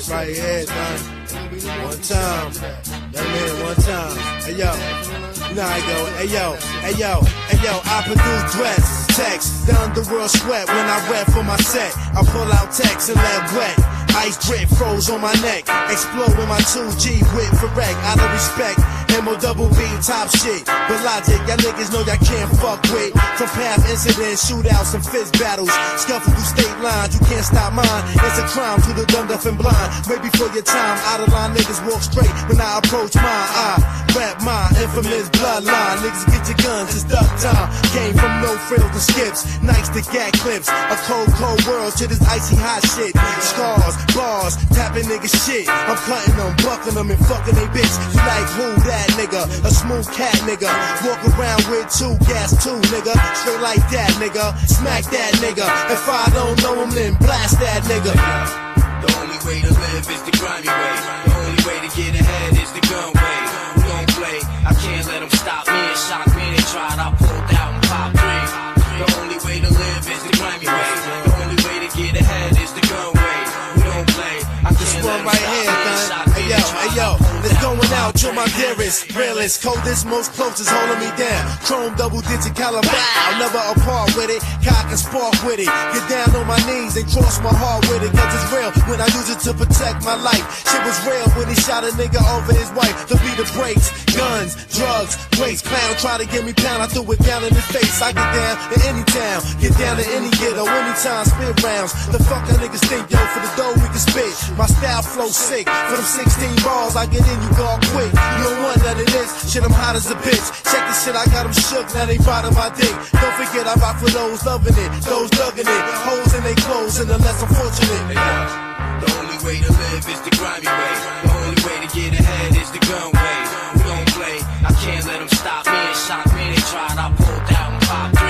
Right here, son. One time. That man, one time. Hey, yo. Now I go. Hey, yo. Hey, yo. Hey, yo. I produce dress, text. The underworld sweat when I rap for my set. I pull out text and let wet. Ice drip froze on my neck. Explode with my 2G whip for wreck. Out of respect. M.O.B. top shit. But logic, y'all niggas know y'all can't fuck with. From past incidents, shootouts and fist battles. Scuffle through state lines, you can't stop mine. It's a crime to the dumb, deaf and blind. Way before your time, out of line niggas walk straight. When I approach mine, I rap my infamous bloodline. Niggas get your guns, it's duck time. Came from no frills and skips. Nights to gag clips. A cold, cold world to this icy hot shit. Scars, bars, tapping niggas shit. I'm cutting them, bucking them, and fucking they bitch. You like who that? Nigga, a smooth cat nigga, walk around with 2 gas 2 nigga, straight like that nigga, smack that nigga, if I don't know him then blast that nigga. The only way to live is the grimy way, the only way to get ahead is the gun way. We don't play, I can't let them stop me and shock me, they tried, I pulled out and popped 3. The only way to live is the grimy way, the only way to get ahead is the gun way. We don't play, I can't let them stop me and shock me. Hey yo, it's going out, you're my dearest, realest, coldest, most closest, holding me down. Chrome double-digit caliber, never apart with it, cock and spark with it. Get down on my knees and cross my heart with it, cause it's real when I use it to protect my life. Shit was real when he shot a nigga over his wife. To be the brakes, guns, drugs, waste, clown, try to get me pound, I threw it down in his face. I get down in any town, get down to any ghetto, anytime, spit rounds. The fuck that niggas think, yo, for the dough we can spit. My style flow sick, for them 16 balls I get in, you go all quick. You don't want none of this, shit I'm hot as a bitch. Check this shit, I got them shook, now they bottom my dick. Don't forget I rock for those loving it, those dugging it. Holes in they clothes and the less unfortunate. The only way to live is the grimy way, the only way to get ahead is the gun way. We don't play, I can't let them stop me and shock me, they tried, I pulled out and popped 3.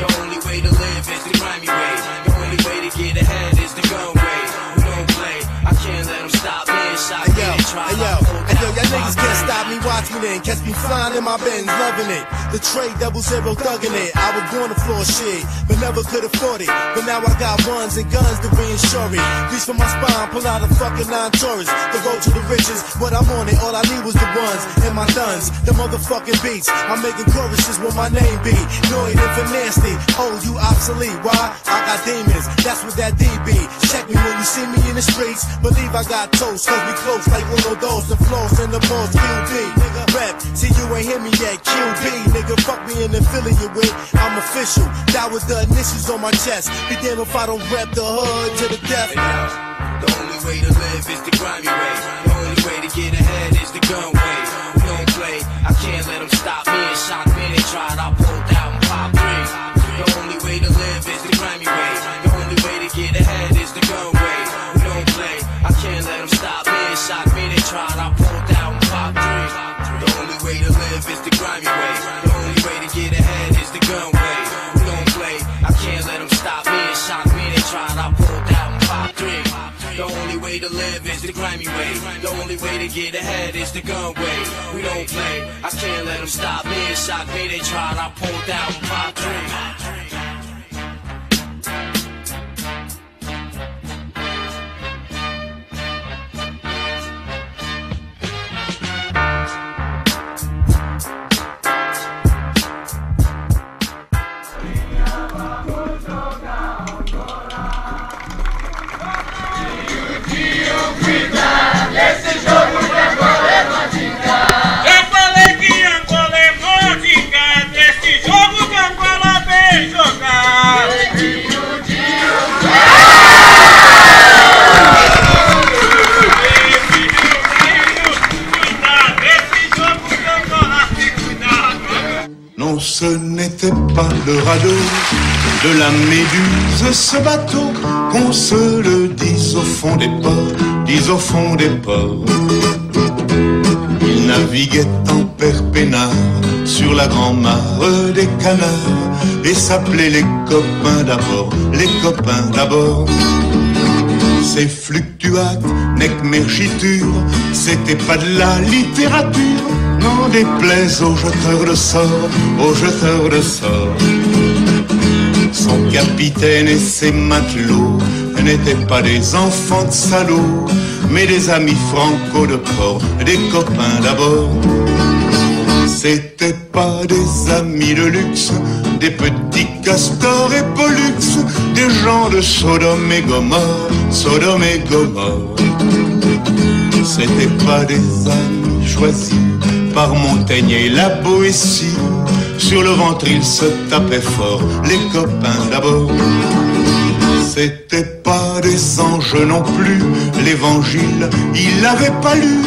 The only way to live is the grimy way, the only way to get ahead is the gun way. We don't play, I can't let them stop me and shock me, they tried, I pulled out. Y'all niggas can't stop me, watch me then. Catch me flying in my Benz, loving it. The trade double zero thugging it. I was born to floor shit, but never could afford it. But now I got ones and guns to reinsure it. Reach for my spine, pull out a fucking 9 Taurus. The road to the riches, but I'm on it. All I need was the ones and my guns, the motherfucking beats. I'm making choruses with my name be. Noid and for nasty. Oh, you obsolete. Why? I got demons. That's what that D be. Check me when you see me in the streets. Believe I got toast, cause we close like one of those. The flows in the balls, QB, nigga, rap. See, you ain't hear me yet, QB, nigga, fuck me in affiliate with. I'm official, that was the initials on my chest. Be damn if I don't rap the hood to the death. The only way to live is the grimy way, the only way to get ahead is the gun way. We don't play, I can't let them stop me and shock me, they tried, I pulled out and popped 3. The only way to live is the grimy way, the only way to get ahead is the gun way. We don't play, I can't let them stop me and shock me, they tried, I pulled out and popped 3. The only way to live is the grimy way, the only way to get ahead is the gun way. We don't play, I can't let them stop me and shock me, they tried, I pulled out and popped 3. The only way to live is the grimy way, the only way to get ahead is the gun way. We don't play, I can't let them stop me and shock me, they tried, I pulled out and popped 3. ce n'était pas le radeau de la Méduse, ce bateau, qu'on se le dise au fond des ports, dise au fond des ports. Il naviguait en père peinard sur la grand-mare des canards et s'appelait les copains d'abord, les copains d'abord. Ces fluctuates, nec mergiture, c'était pas de la littérature, n'en déplaise aux jeteurs de sorts, aux jeteurs de sorts. Son capitaine et ses matelots n'étaient pas des enfants de salauds, mais des amis franco de port, des copains d'abord. C'était pas des amis de luxe, des petits castors et pollux, des gens de Sodome et Gomorre, Sodome et Gomorre. C'était pas des amis choisis par Montaigne et la Boétie. Sur le ventre ils se tapaient fort, les copains d'abord. C'était pas des anges non plus, l'évangile, il l'avait pas lu,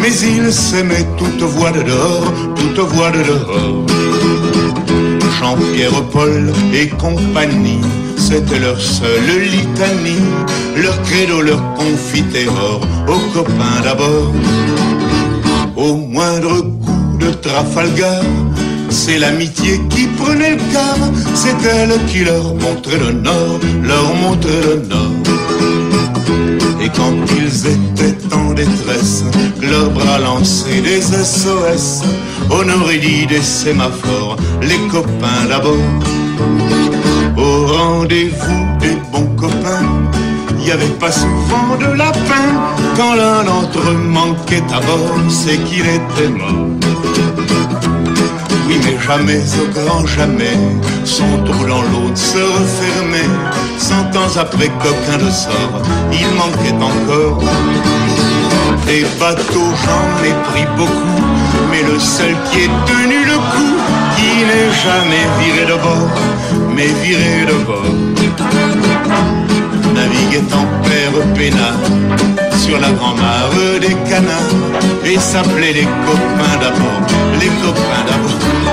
mais il s'aimait toute voix de dehors, toute voix de dehors. Jean-Pierre, Paul et compagnie, c'était leur seule litanie, leur credo, leur confiterore, aux copains d'abord. Au moindre coup de Trafalgar, c'est l'amitié qui prenait le quart, c'est elle qui leur montrait le nord, leur montrait le nord. Et quand ils étaient en détresse, leurs bras lançaient des SOS, on aurait dit des sémaphores, les copains d'abord. Au rendez-vous des bons copains, il y avait pas souvent de lapin, quand l'un d'entre eux manquait à bord, c'est qu'il était mort. Oui, mais jamais, au grand jamais, son trou dans l'autre se refermait. 100 ans après, coquin de sort, il manquait encore. Des bateaux, j'en ai pris beaucoup, mais le seul qui ait tenu le coup, qui n'est jamais viré de bord, mais viré de bord, naviguait en père peinard sur la grand-mare des canards et s'appelait les copains d'abord, les copains d'abord.